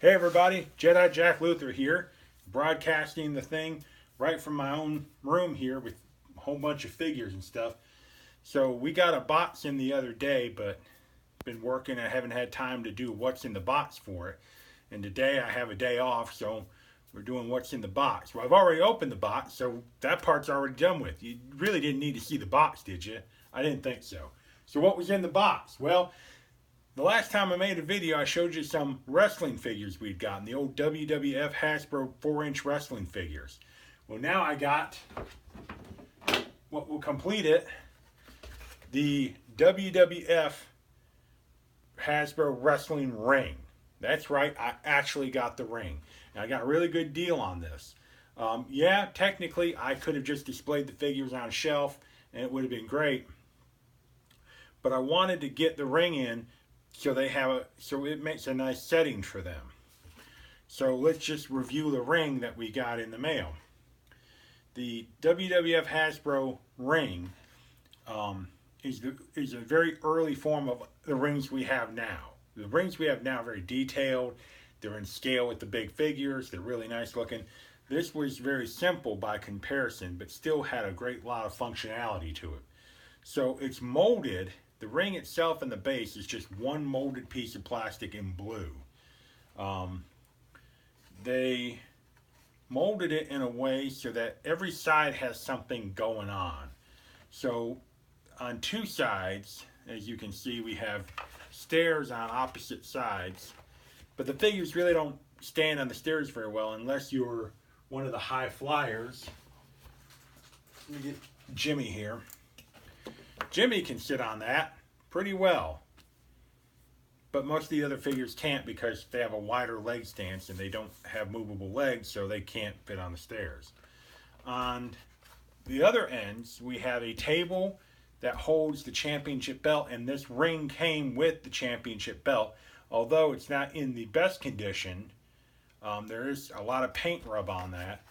Hey everybody, Jedi Jack Luther here, broadcasting the thing right from my own room here with a whole bunch of figures and stuff. So we got a box in the other day, but been working. I haven't had time to do what's in the box for it. And today I have a day off, so we're doing what's in the box. Well, I've already opened the box, so that part's already done with. You really didn't need to see the box, did you? I didn't think so. So what was in the box? Well, the last time I made a video, I showed you some wrestling figures we'd gotten, the old WWF Hasbro 4-inch wrestling figures. Well, now I got what will complete it, the WWF Hasbro wrestling ring. That's right, I actually got the ring. And I got a really good deal on this. Yeah, technically, I could have just displayed the figures on a shelf, and it would have been great. But I wanted to get the ring in so it makes a nice setting for them. So let's just review the ring that we got in the mail. The WWF Hasbro ring is a very early form of the rings we have now. The rings we have now are very detailed. They're in scale with the big figures. They're really nice looking. This was very simple by comparison, but still had a great lot of functionality to it. So it's molded. The ring itself and the base is just one molded piece of plastic in blue. They molded it in a way so that every side has something going on. So on two sides, as you can see, we have stairs on opposite sides. But the figures really don't stand on the stairs very well unless you're one of the high flyers. Let me get Jimmy here. Jimmy can sit on that pretty well, but most of the other figures can't because they have a wider leg stance and they don't have movable legs, so they can't fit on the stairs. On the other ends, we have a table that holds the championship belt, and this ring came with the championship belt. Although it's not in the best condition, there is a lot of paint rub on that.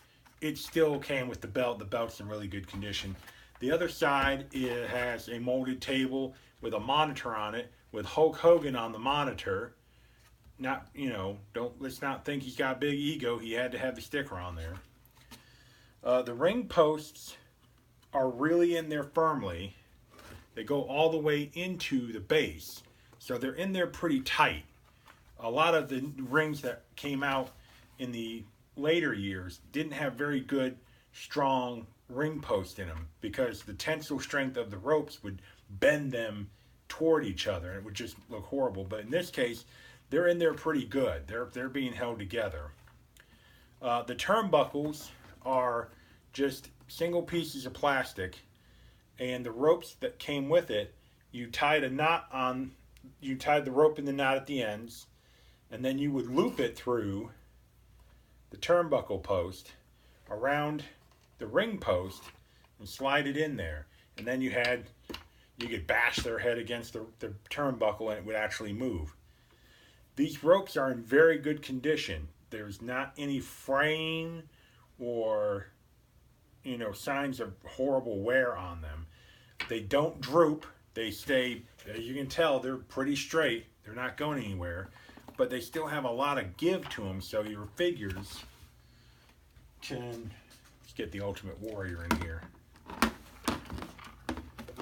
It still came with the belt. The belt's in really good condition. The other side, it has a molded table with a monitor on it, with Hulk Hogan on the monitor. Not, let's not think he's got a big ego. He had to have the sticker on there. The ring posts are really in there firmly. They go all the way into the base, so they're in there pretty tight. A lot of the rings that came out in the later years didn't have very good, strong ring posts in them because the tensile strength of the ropes would bend them toward each other and it would just look horrible. But in this case, they're in there pretty good. They're being held together. The turnbuckles are just single pieces of plastic, and the ropes that came with it, you tied the rope in the knot at the ends, and then you would loop it through the turnbuckle post around the ring post and slide it in there. And then you could bash their head against the turnbuckle and it would actually move. These ropes are in very good condition. There's not any fraying or signs of horrible wear on them. They don't droop. They stay, as you can tell, they're pretty straight. They're not going anywhere. But they still have a lot of give to them, so your figures can... Let's get the Ultimate Warrior in here.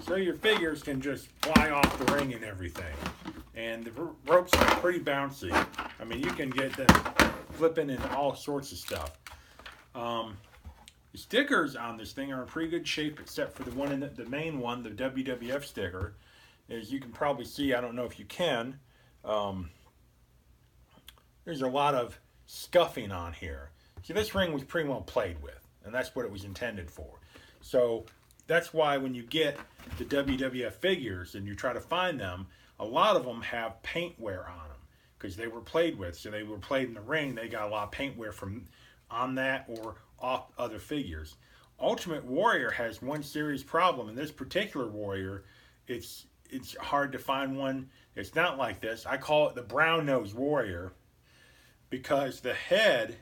So your figures can just fly off the ring and everything. And the ropes are pretty bouncy. I mean, you can get them flipping and all sorts of stuff. The stickers on this thing are in pretty good shape, except for the main one, the WWF sticker. As you can probably see, I don't know if you can, there's a lot of scuffing on here. See, this ring was pretty well played with, and that's what it was intended for. So that's why when you get the WWF figures and you try to find them, a lot of them have paint wear on them because they were played with. So they were played in the ring. They got a lot of paint wear from on that or off other figures. Ultimate Warrior has one serious problem. In this particular Warrior, it's hard to find one. It's not like this. I call it the brown-nosed Warrior because the head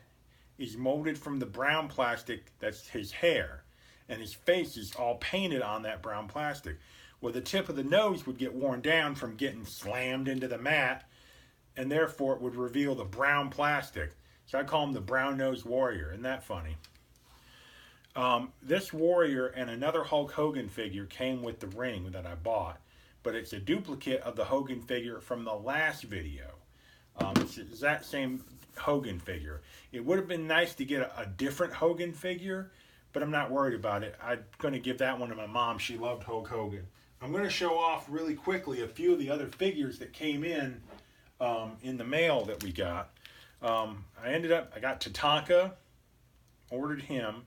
is molded from the brown plastic that's his hair, and his face is all painted on that brown plastic. Well, the tip of the nose would get worn down from getting slammed into the mat and therefore it would reveal the brown plastic. So I call him the brown-nosed warrior. Isn't that funny? This warrior and another Hulk Hogan figure came with the ring that I bought, but it's a duplicate of the Hogan figure from the last video. It's that same Hogan figure. It would have been nice to get a different Hogan figure, but I'm not worried about it. I'm going to give that one to my mom. She loved Hulk Hogan. I'm going to show off really quickly a few of the other figures that came in the mail that we got. I got Tatanka, ordered him.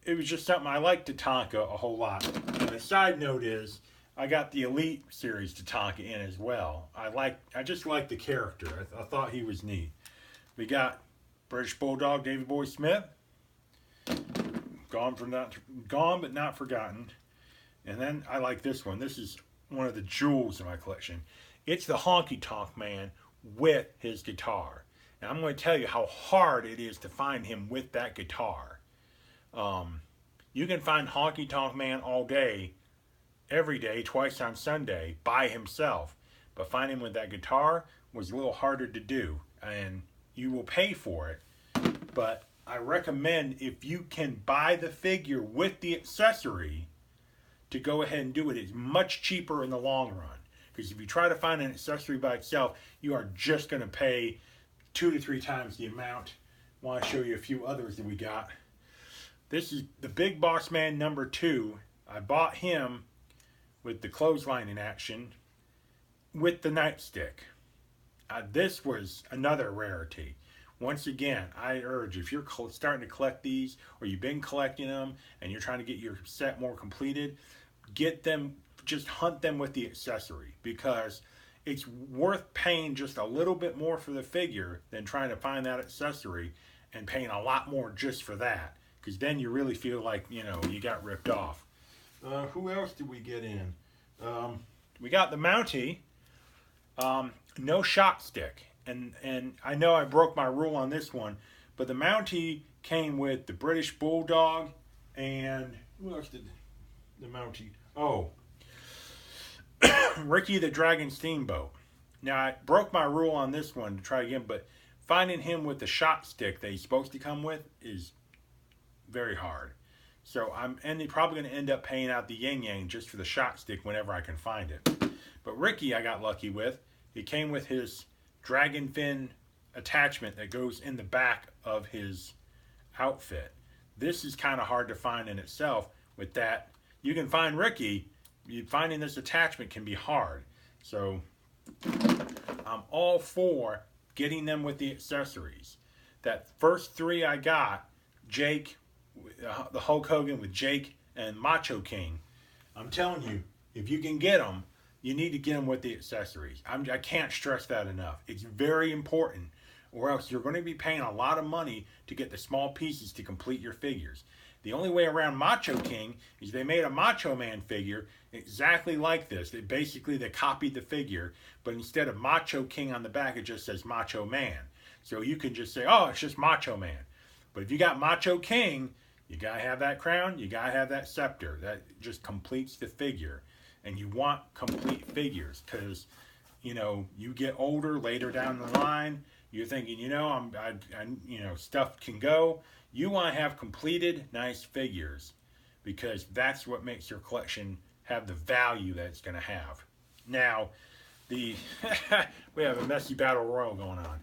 It was just something, I like Tatanka a whole lot. And the side note is, I got the Elite Series Tatanka in as well. I just like the character. I thought he was neat. We got British Bulldog Davey Boy Smith. Gone but not forgotten. And then I like this one. This is one of the jewels in my collection. It's the Honky Tonk Man with his guitar. And I'm going to tell you how hard it is to find him with that guitar. You can find Honky Tonk Man all day, every day, twice on Sunday, by himself. But finding him with that guitar was a little harder to do. And you will pay for it. But I recommend, if you can buy the figure with the accessory, to go ahead and do it. It's much cheaper in the long run. Because if you try to find an accessory by itself, you are just going to pay 2 to 3 times the amount. I want to show you a few others that we got. This is the Big Boss Man #2. I bought him with the clothesline in action with the nightstick. This was another rarity. Once again, I urge, if you're starting to collect these, or you've been collecting them, and you're trying to get your set more completed, get them, just hunt them with the accessory, because it's worth paying just a little bit more for the figure than trying to find that accessory and paying a lot more just for that. Because then you really feel like, you got ripped off. Who else did we get in? We got the Mountie. No shot stick. And I know I broke my rule on this one, but the Mountie came with the British Bulldog and who else did the Mountie? Oh, Ricky the Dragon Steamboat. Now I broke my rule on this one to try again, but finding him with the shot stick that he's supposed to come with is very hard. So I'm probably going to end up paying out the yin yang just for the shot stick whenever I can find it. But Ricky I got lucky with. He came with his dragon fin attachment that goes in the back of his outfit. This is kind of hard to find in itself. With that, you can find Ricky. Finding this attachment can be hard. So I'm all for getting them with the accessories. That first 3 I got, Jake, the Hulk Hogan with Jake and Macho King, I'm telling you, if you can get them, you need to get them with the accessories. I can't stress that enough. It's very important, or else you're going to be paying a lot of money to get the small pieces to complete your figures. The only way around Macho King is they made a Macho Man figure exactly like this. They copied the figure, but instead of Macho King on the back, it just says Macho Man. So you can just say, oh, it's just Macho Man. But if you got Macho King, you got to have that crown, you got to have that scepter. That just completes the figure. And you want complete figures because, you get older later down the line. You're thinking, stuff can go. You want to have completed, nice figures because that's what makes your collection have the value that it's going to have. Now, we have a messy battle royal going on.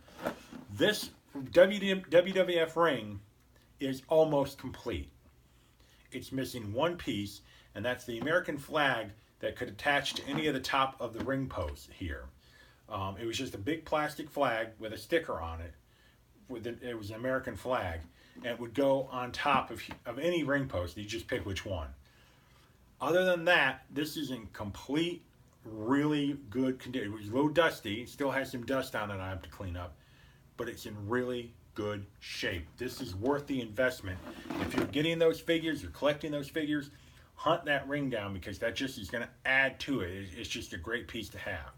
This WWF ring is almost complete. It's missing one piece, and that's the American flag that could attach to any of the top of the ring posts here. It was just a big plastic flag with a sticker on it. It was an American flag, and it would go on top of any ring post. You just pick which one. Other than that, this is in complete, really good condition. It was a little dusty. It still has some dust on it I have to clean up, but it's in really good shape. This is worth the investment. If you're getting those figures, you're collecting those figures, hunt that ring down because that just is going to add to it. It's just a great piece to have.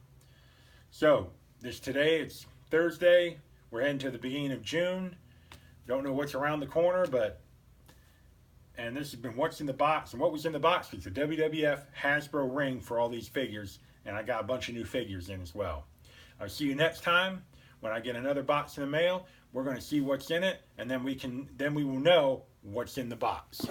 So, today, it's Thursday. We're heading to the beginning of June. Don't know what's around the corner, and this has been what's in the box. And what was in the box was the WWF Hasbro ring for all these figures, and I got a bunch of new figures in as well. I'll see you next time when I get another box in the mail. We're going to see what's in it, and then we will know what's in the box.